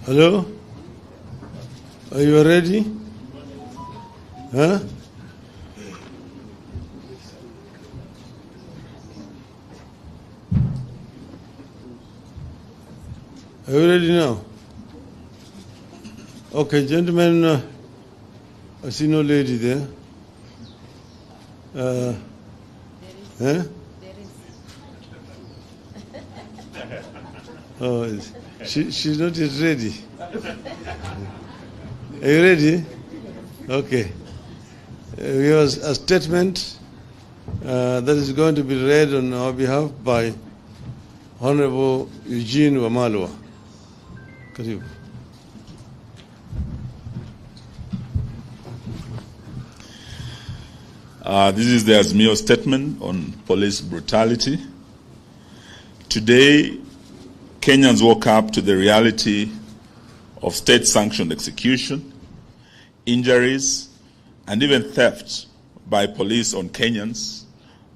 Hello? Are you ready? Huh? Are you ready now? Okay, gentlemen, I see no lady there. Huh? Oh, she's not yet ready. Are you ready? Okay. We have a statement that is going to be read on our behalf by Honorable Eugene Wamalwa. Karibu. This is the Azimio statement on police brutality. Today, Kenyans woke up to the reality of state-sanctioned execution, injuries, and even theft by police on Kenyans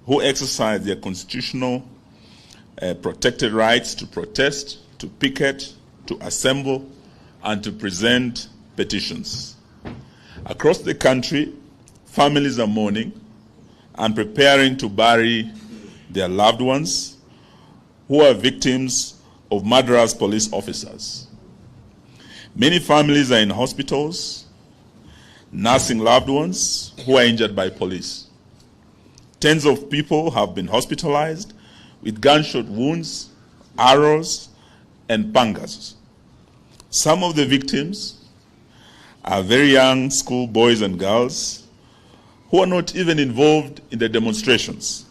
who exercise their constitutional protected rights to protest, to picket, to assemble, and to present petitions. Across the country, families are mourning and preparing to bury their loved ones who are victims of murderous police officers. Many families are in hospitals, nursing loved ones who are injured by police. Tens of people have been hospitalized with gunshot wounds, arrows, and pangas. Some of the victims are very young school boys and girls who are not even involved in the demonstrations.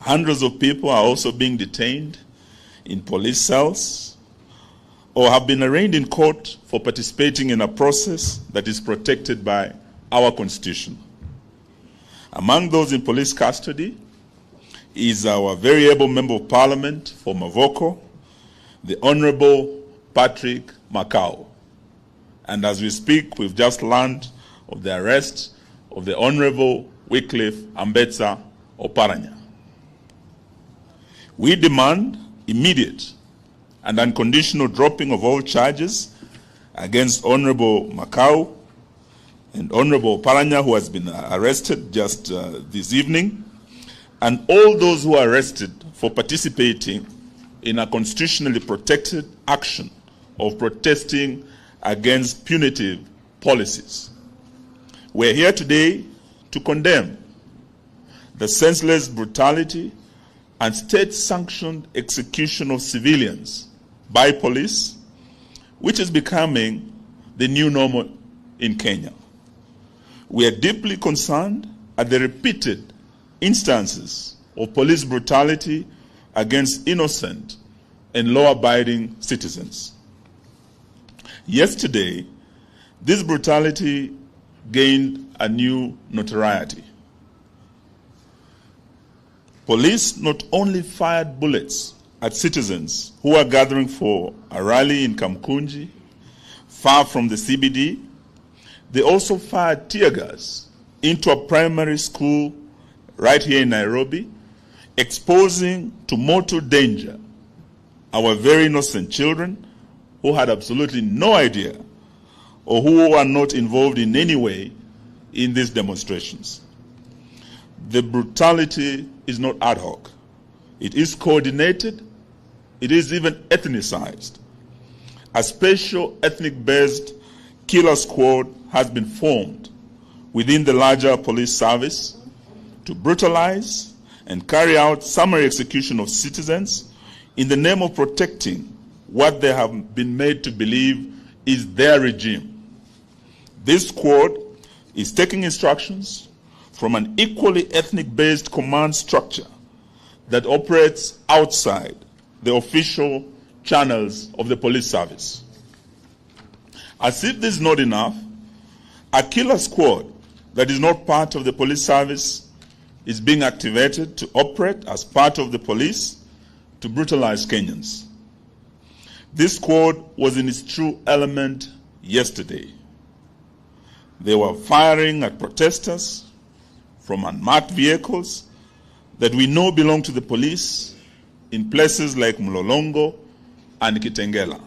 Hundreds of people are also being detained in police cells or have been arraigned in court for participating in a process that is protected by our Constitution. Among those in police custody is our very able Member of Parliament for Mavoko, the Honorable Patrick Makau. And as we speak, we've just learned of the arrest of the Honorable Wycliffe Ambetsa Oparanya. We demand immediate and unconditional dropping of all charges against Honorable Makau and Honorable Oparanya, who has been arrested just this evening, and all those who are arrested for participating in a constitutionally protected action of protesting against punitive policies. We're here today to condemn the senseless brutality and state-sanctioned execution of civilians by police, which is becoming the new normal in Kenya. We are deeply concerned at the repeated instances of police brutality against innocent and law-abiding citizens. Yesterday, this brutality gained a new notoriety. Police not only fired bullets at citizens who are gathering for a rally in Kamkunji, far from the CBD, they also fired tear gas into a primary school right here in Nairobi, exposing to mortal danger our very innocent children who had absolutely no idea or who are not involved in any way in these demonstrations. The brutality is not ad hoc. It is coordinated. It is even ethnicized. A special ethnic-based killer squad has been formed within the larger police service to brutalize and carry out summary execution of citizens in the name of protecting what they have been made to believe is their regime. This squad is taking instructions from an equally ethnic-based command structure that operates outside the official channels of the police service. As if this is not enough, a killer squad that is not part of the police service is being activated to operate as part of the police to brutalize Kenyans. This squad was in its true element yesterday. They were firing at protesters from unmarked vehicles that we know belong to the police in places like Mlolongo and Kitengela.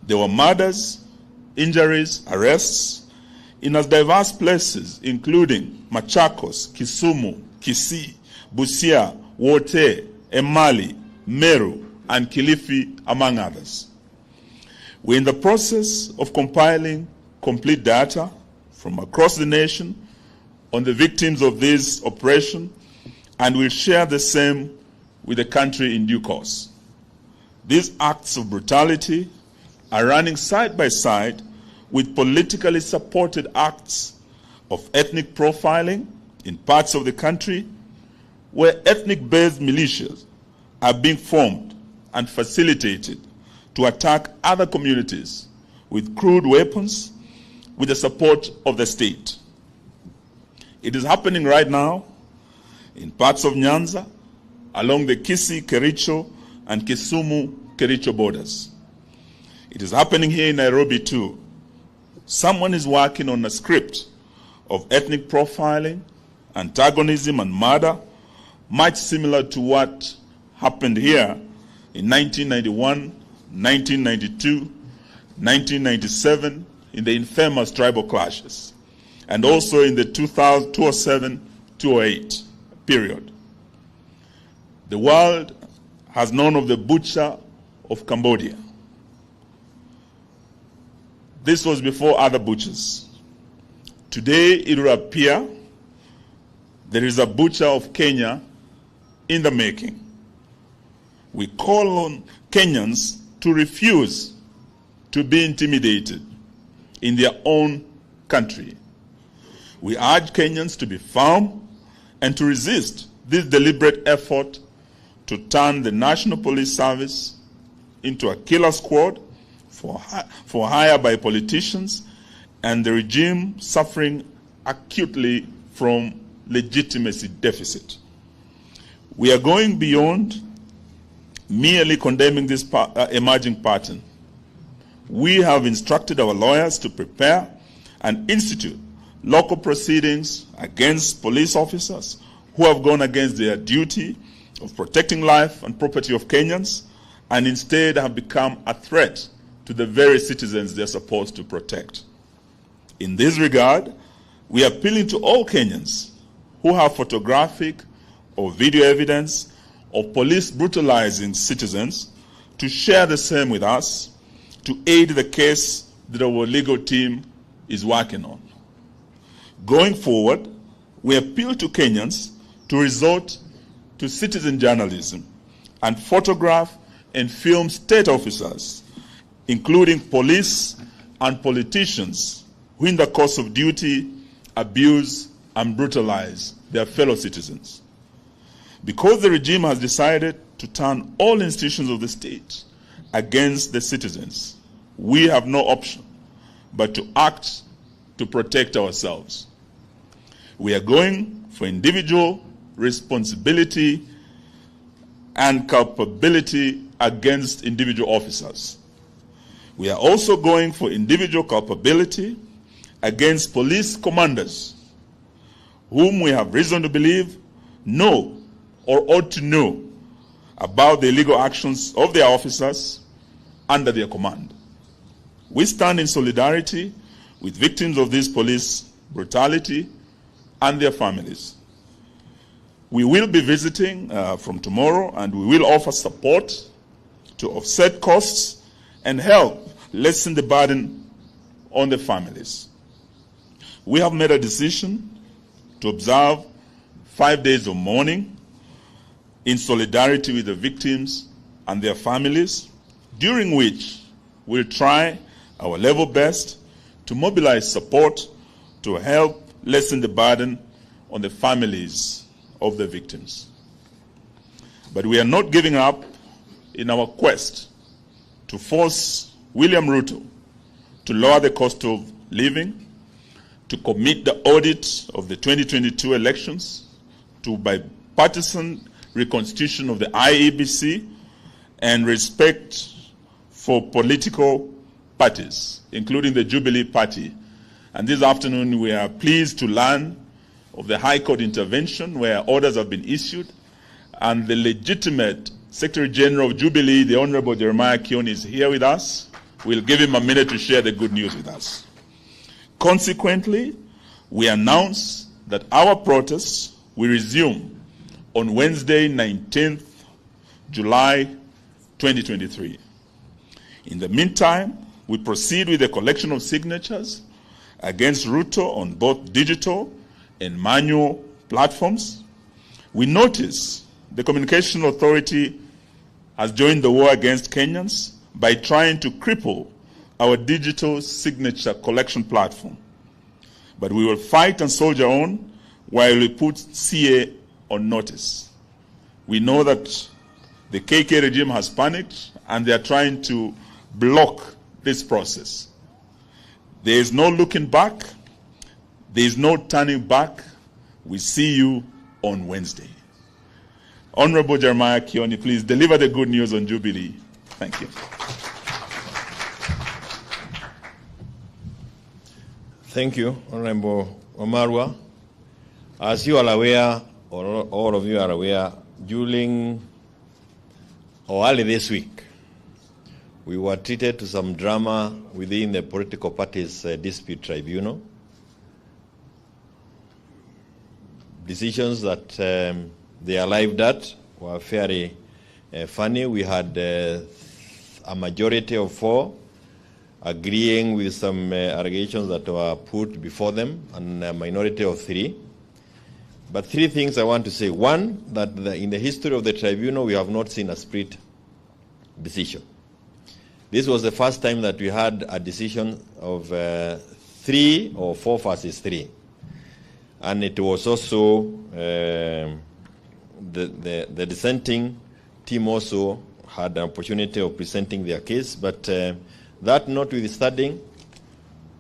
There were murders, injuries, arrests in as diverse places, including Machakos, Kisumu, Kisii, Busia, Wote, Emali, Meru, and Kilifi, among others. We're in the process of compiling complete data from across the nation on the victims of this operation, and we'll share the same with the country in due course. These acts of brutality are running side by side with politically supported acts of ethnic profiling in parts of the country where ethnic-based militias are being formed and facilitated to attack other communities with crude weapons with the support of the state. It is happening right now in parts of Nyanza, along the Kisii-Kericho and Kisumu-Kericho borders. It is happening here in Nairobi too. Someone is working on a script of ethnic profiling, antagonism, and murder, much similar to what happened here in 1991, 1992, 1997, in the infamous tribal clashes, and also in the 2007-2008 period. The world has known of the butcher of Cambodia. This was before other butchers. Today, it will appear there is a butcher of Kenya in the making. We call on Kenyans to refuse to be intimidated in their own country. We urge Kenyans to be firm and to resist this deliberate effort to turn the National Police Service into a killer squad for hire by politicians, and the regime suffering acutely from legitimacy deficit. We are going beyond merely condemning this emerging pattern. We have instructed our lawyers to prepare and institute local proceedings against police officers who have gone against their duty of protecting life and property of Kenyans and instead have become a threat to the very citizens they're supposed to protect. In this regard, we are appealing to all Kenyans who have photographic or video evidence of police brutalizing citizens to share the same with us to aid the case that our legal team is working on. Going forward, we appeal to Kenyans to resort to citizen journalism and photograph and film state officers, including police and politicians who in the course of duty abuse and brutalize their fellow citizens. Because the regime has decided to turn all institutions of the state against the citizens, we have no option but to act to protect ourselves. We are going for individual responsibility and culpability against individual officers. We are also going for individual culpability against police commanders whom we have reason to believe know or ought to know about the illegal actions of their officers under their command. We stand in solidarity with victims of this police brutality and their families. We will be visiting from tomorrow, and we will offer support to offset costs and help lessen the burden on the families. We have made a decision to observe 5 days of mourning in solidarity with the victims and their families, during which we'll try our level best to mobilize support to help lessen the burden on the families of the victims. But we are not giving up in our quest to force William Ruto to lower the cost of living, to commit the audit of the 2022 elections, to bipartisan reconstitution of the IEBC, and respect for political parties, including the Jubilee Party. And this afternoon we are pleased to learn of the High Court intervention where orders have been issued, and the legitimate Secretary General of Jubilee, the Honorable Jeremiah Kioni, is here with us, We'll give him a minute to share the good news with us. Consequently, we announce that our protests will resume on Wednesday, 19th July 2023. In the meantime, we proceed with the collection of signatures against Ruto on both digital and manual platforms. We notice the Communication Authority has joined the war against Kenyans by trying to cripple our digital signature collection platform. But we will fight and soldier on while we put CA on notice. We know that the KK regime has panicked and they are trying to block this process. There is no looking back. There is no turning back. We see you on Wednesday. Honorable Jeremiah Kioni, please deliver the good news on Jubilee. Thank you. Thank you, Honorable Omarwa. As you are aware, or all of you are aware, during or early this week, we were treated to some drama within the political parties' dispute tribunal. Decisions that they arrived at were very funny. We had a majority of 4 agreeing with some allegations that were put before them, and a minority of 3. But 3 things I want to say. One, that in the history of the tribunal, we have not seen a split decision. This was the first time that we had a decision of 3 or 4 versus 3. And it was also, the dissenting team also had an opportunity of presenting their case. But that notwithstanding,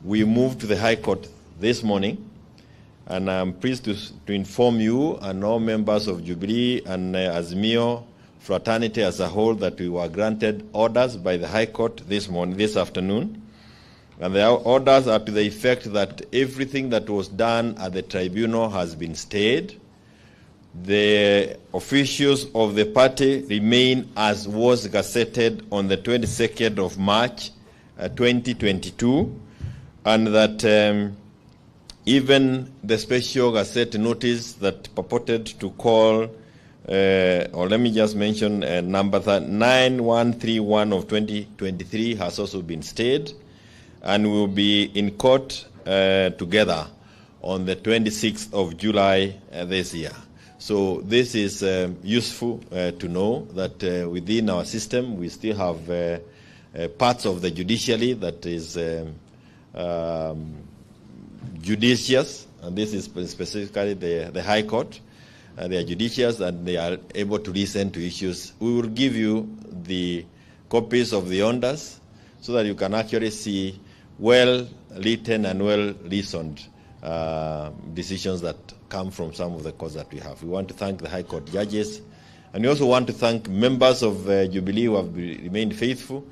we moved to the High Court this morning. And I'm pleased to inform you and all members of Jubilee and Azimio fraternity as a whole that we were granted orders by the High Court this afternoon. And the orders are to the effect that everything that was done at the tribunal has been stayed. The officials of the party remain as was gazetted on the 22nd of March 2022, and that even the special gazette notice that purported to call, or let me just mention number 9131 of 2023 has also been stayed, and will be in court together on the 26th of July this year. So this is useful to know that within our system we still have parts of the judiciary that is judicious, and this is specifically the High Court. They are judicious and they are able to listen to issues. We will give you the copies of the orders so that you can actually see well-written and well-reasoned decisions that come from some of the courts that we have. We want to thank the High Court judges, and we also want to thank members of Jubilee who have remained faithful.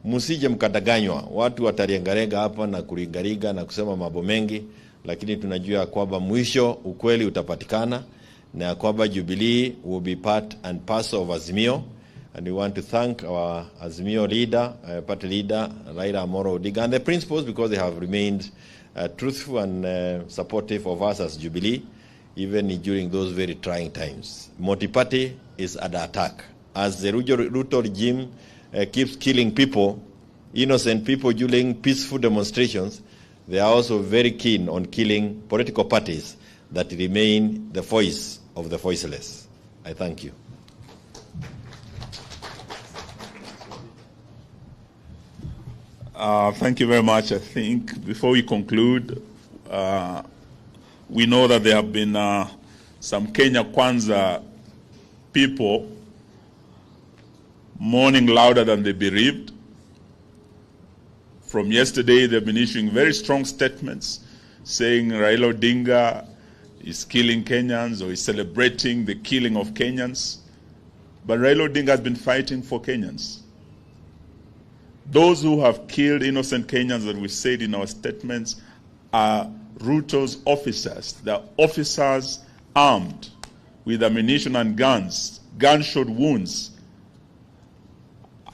Musije mkadanganywa, watu watariangarega hapa na kuringariga na kusema mambo mengi, lakini tunajua kwamba mwisho ukweli utapatikana na kwamba Jubilee will be part and parcel of Azimio. And we want to thank our Azimio leader, party leader, Raila Amolo Odinga, and the principals, because they have remained truthful and supportive of us as Jubilee, even during those very trying times. Multi-party is under attack. As the Ruto regime keeps killing people, innocent people during peaceful demonstrations, they are also very keen on killing political parties that remain the voice of the voiceless. I thank you. Thank you very much. I think before we conclude, we know that there have been some Kenya Kwanza people mourning louder than the bereaved. From yesterday, they've been issuing very strong statements saying Raila Odinga is killing Kenyans or is celebrating the killing of Kenyans. But Raila Odinga has been fighting for Kenyans. Those who have killed innocent Kenyans that we said in our statements are Ruto's officers. They're officers armed with ammunition and guns, gunshot wounds.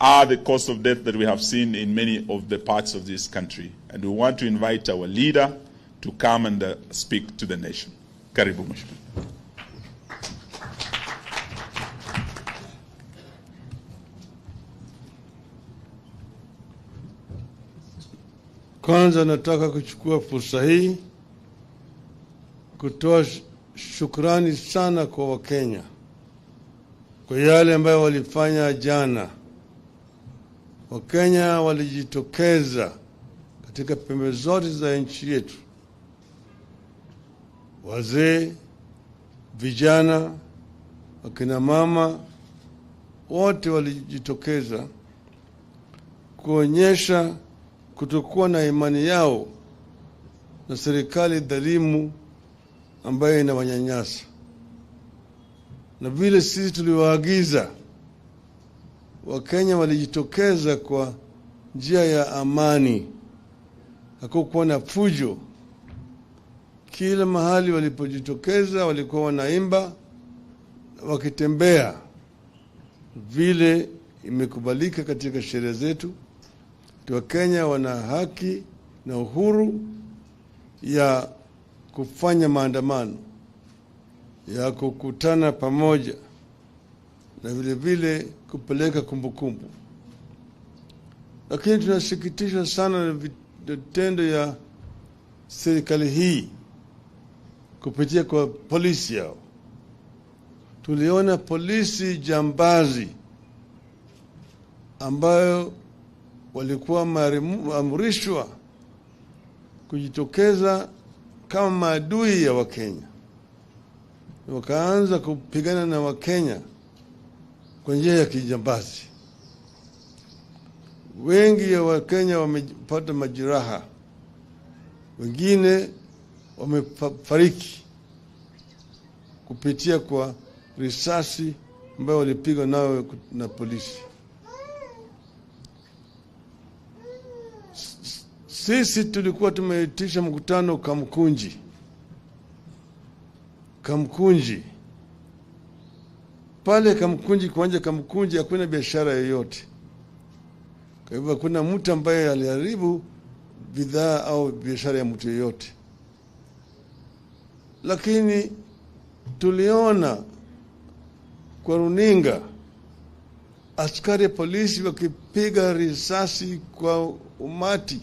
are the cause of death that we have seen in many of the parts of this country. And we want to invite our leader to come and speak to the nation. Karibu Mheshimiwa. Kwanza nataka kuchukua fursa hii kutoa shukrani sana kwa Wakenya kwa yale ambayo walifanya jana. Wakenya walijitokeza katika pembe zote za nchi yetu, wazee, vijana, wakina mama, wote walijitokeza kuonyesha kutokuwa na imani yao na serikali dhalimu ambayo inawanyanyasa. Na vile sisi tuliwaagiza, Wakenya walijitokeza kwa njia ya amani. Hakukuwa na fujo. Kila mahali walipojitokeza walikuwa wanaimba, wakitembea vile imekubalika katika sheria zetu. Wakenya wana haki na uhuru ya kufanya maandamano, ya kukutana pamoja, na vile vile kupeleka kumbukumbu. Lakini tunasikitishwa sana na vitendo ya serikali hii kupitia kwa polisi yao. Tuliona polisi jambazi ambayo walikuwa maamrishwa kujitokeza kama maadui ya Wakenya. Wakaanza kupigana na Wakenya kwa njia ya kijambazi. Wengi ya Wakenya wamepata majeraha, wengine wamefariki kupitia kwa risasi ambayo walipigwa nayo na polisi. Sisi tulikuwa tumeitisha mkutano Kamkunji. Pale Kamkunji, kuanja Kamkunji hakuna biashara yoyote. Kwa hivyo hakuna mtu ambaye aliharibu bidhaa au biashara ya mtu yoyote. Lakini tuliona kwa runinga askari polisi wakipiga risasi kwa umati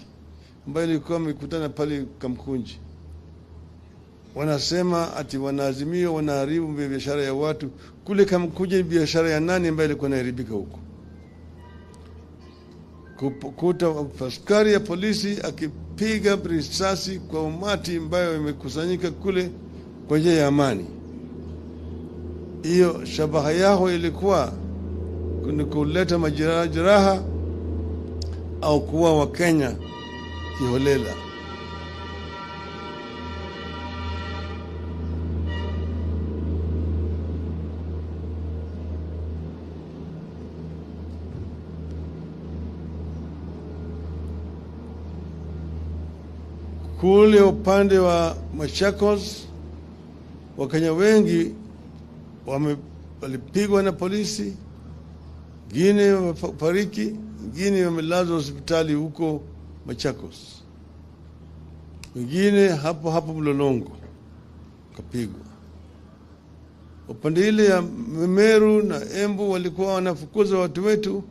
ambayo ilikuwa mikutana pale Kamkunji. Wanasema ati Azimio wanaharibu biashara ya watu. Kule Kamkunji biashara ya nani ambayo ilikuwa inaharibika huko? Kukuta askari ya polisi akipiga risasi kwa umati ambayo imekusanyika kule kwa njia ya amani. Hiyo shabaha yao ilikuwa kuleta majeraha au kuwa Wakenya kiholela. Kule upande wa Machakos, Wakenya wengi walipigwa na polisi, wengine wamefariki, wengine wamelazwa hospitali huko Machakos, wengine hapo Mlolongo kapigwa. Upande ile ya Meru na Embu walikuwa wanafukuza watu wetu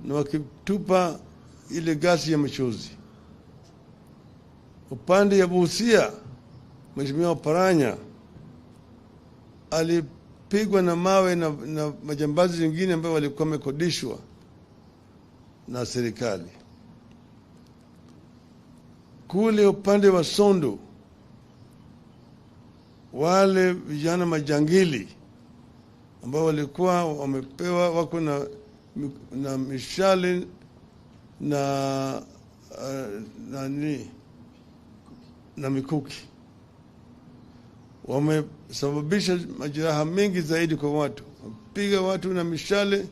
na wakitupa ile gasi ya machozi. Upande ya Busia, Mheshimiwa Paranya alipigwa na mawe na majambazi wengine ambao walikuwa wamekodishwa na serikali. Kule upande wa Sondu, wale vijana majangili ambao walikuwa wamepewa wako na mishale na mikuki, wamesababisha majeraha mengi zaidi kwa watu. Wapiga watu na mishale,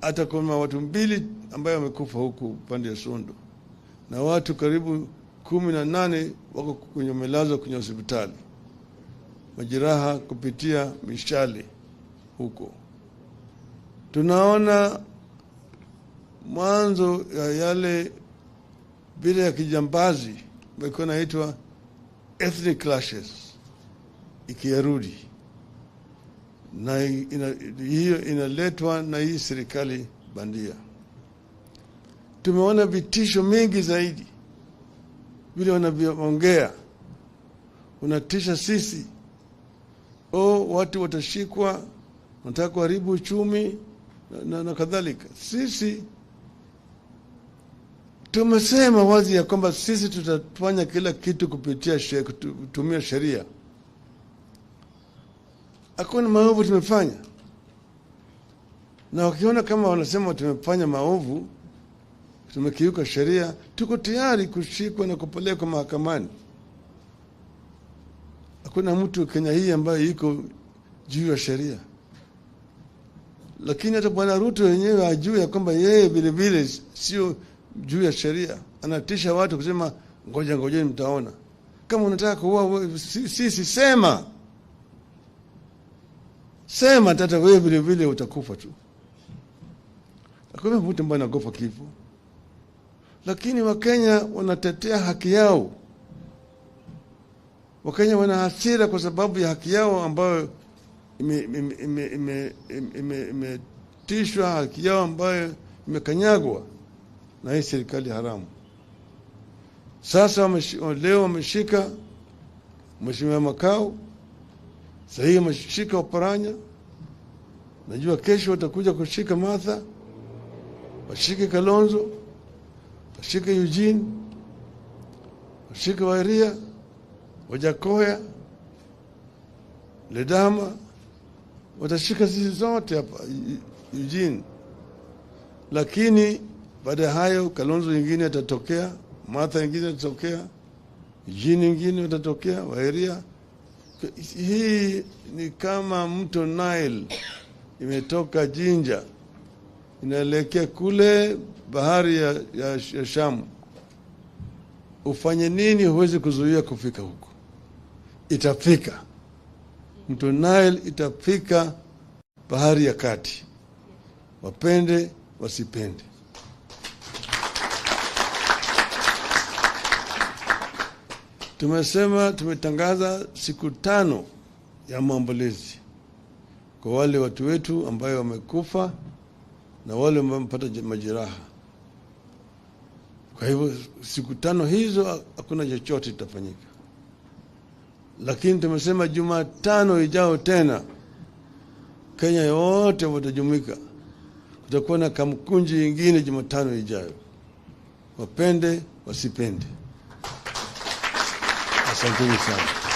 hata kuna watu 2 ambao wamekufa huku upande ya Sondu, na watu karibu 18 wako kwenye melazwa kwenye hospitali, majeraha kupitia mishale huko. Tunaona mwanzo ya yale bila ya kijambazi ilikuwa inaitwa ethnic clashes ikirudi, na hiyo inaletwa na hii serikali bandia. Tumeona vitisho mingi zaidi, vile wanavyoongea unatisha sisi, watu watashikwa, wanataka kuharibu uchumi na kadhalika. Sisi tumesema wazi ya kwamba sisi tutafanya kila kitu kutumia sheria. Hakuna maovu tumefanya, na wakiona kama wanasema tumefanya maovu, tumekiuka sheria, tuko tayari kushikwa na kupelekwa mahakamani. Hakuna mtu Kenya hii ambaye iko juu ya sheria. Lakini hata Bwana Ruto wenyewe ajue ya kwamba yeye vile vile sio juu ya sheria. Anatisha watu kusema ngoja mtaona. Kama unataka kuua sisi sema tata wewe vile vile utakufa tu. Hakuna mtu ambaye anakufa kifo. Lakini Wakenya wanatetea haki yao. Wakenya wana hasira kwa sababu ya haki yao ambayo imetishwa, haki yao ambayo imekanyagwa na hii serikali haramu. Sasa leo wameshika Mheshimiwa Makau, sahii wameshika Oparanya, najua kesho watakuja kushika Martha, washike Kalonzo, washike Eugene, washike Wairia, Wajakoya, Ledama, watashika sisi zote hapa Eugene. Lakini baada ya hayo Kalonzo nyingine atatokea, Martha nyingine atatokea, Eugene nyingine atatokea, Wairia. Hii ni kama mto Nile imetoka Jinja inaelekea kule bahari ya Shamu. Ufanye nini huwezi kuzuia kufika huko. Itafika. Mto Nile itafika bahari ya kati. Wapende wasipende. Tumetangaza siku 5 ya maombolezi kwa wale watu wetu ambayo wamekufa na wale ambao wamepata majeraha. Kwa hivyo siku 5 hizo hakuna chochote kitafanyika. Lakini tumesema Jumatano ijao tena Kenya yote watajumuika. Kutakuwa na Kamkunji nyingine Jumatano ijayo. Wapende wasipende. Asanteni sana.